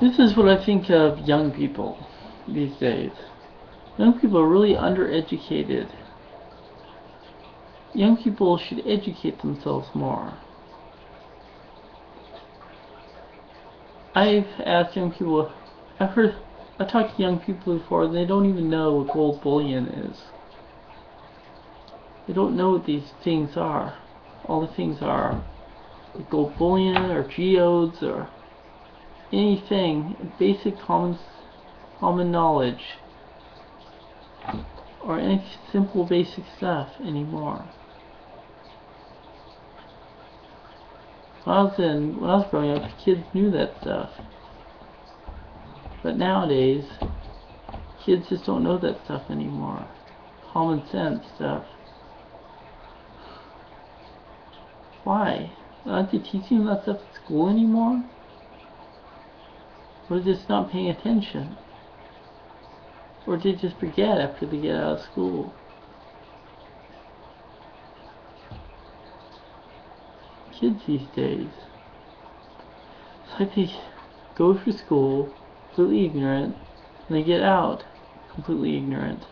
This is what I think of young people these days. Young people are really undereducated. Young people should educate themselves more. I've asked young people, I've talked to young people before, and they don't even know what gold bullion is. They don't know what these things are. All the things are gold bullion or geodes or anything, basic common knowledge, or any simple basic stuff anymore. When I was growing up, kids knew that stuff. But nowadays, kids just don't know that stuff anymore. Common sense stuff. Why? Aren't they teaching that stuff at school anymore? Or are they just not paying attention? Or do they just forget after they get out of school? Kids these days, it's like they go through school completely ignorant, and they get out completely ignorant.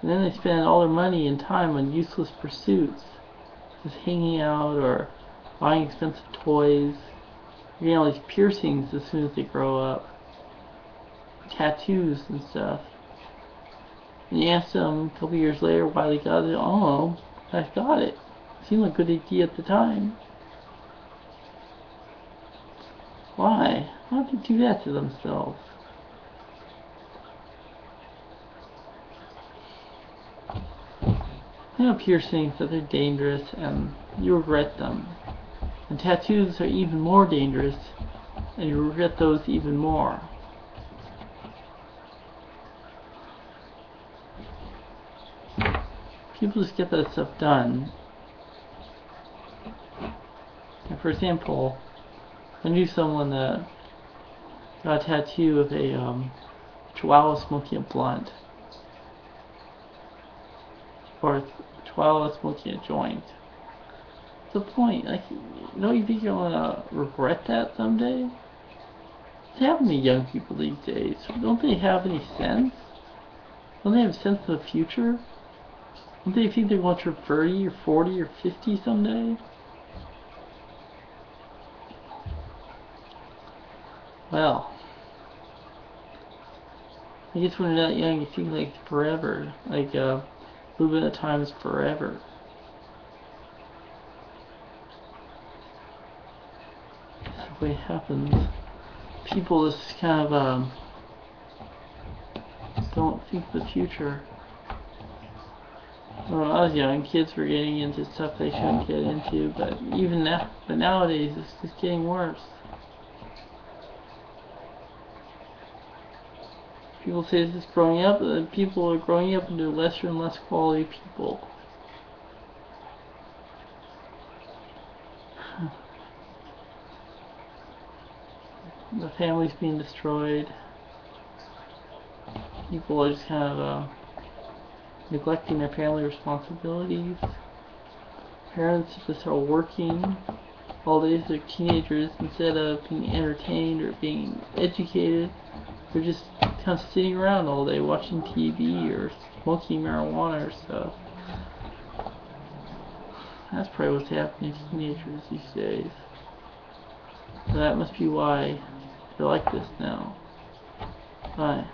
And then they spend all their money and time on useless pursuits, just hanging out or buying expensive toys, getting all these piercings as soon as they grow up, tattoos and stuff. And you ask them a couple years later why they got it. Oh, I got it. Seemed like a good idea at the time. Why? Why would they do that to themselves? I know piercings that they're dangerous and you regret them. And tattoos are even more dangerous and you regret those even more. People just get that stuff done. And for example, I knew someone that got a tattoo of a chihuahua smoking a blunt. Or a chihuahua smoking a joint. What's the point? Like, don't you think you're gonna regret that someday? What's happening to young people these days? Don't they have any sense? Don't they have a sense of the future? Don't they think they're going to turn 30 or 40 or 50 someday? Well, I guess when you're that young, you think like forever. Like a little bit of time is forever. That's the way it happens. People just kind of don't think the future. When I was young, kids were getting into stuff they shouldn't get into, but even now, but nowadays it's just getting worse. People say this is growing up, people are growing up into lesser and less quality people. The family's being destroyed. People are just kind of neglecting their family responsibilities. Parents just are working all day as their teenagers instead of being entertained or being educated. They're just kind of sitting around all day watching TV or smoking marijuana or stuff. That's probably what's happening to teenagers these days. So that must be why they're like this now. Bye.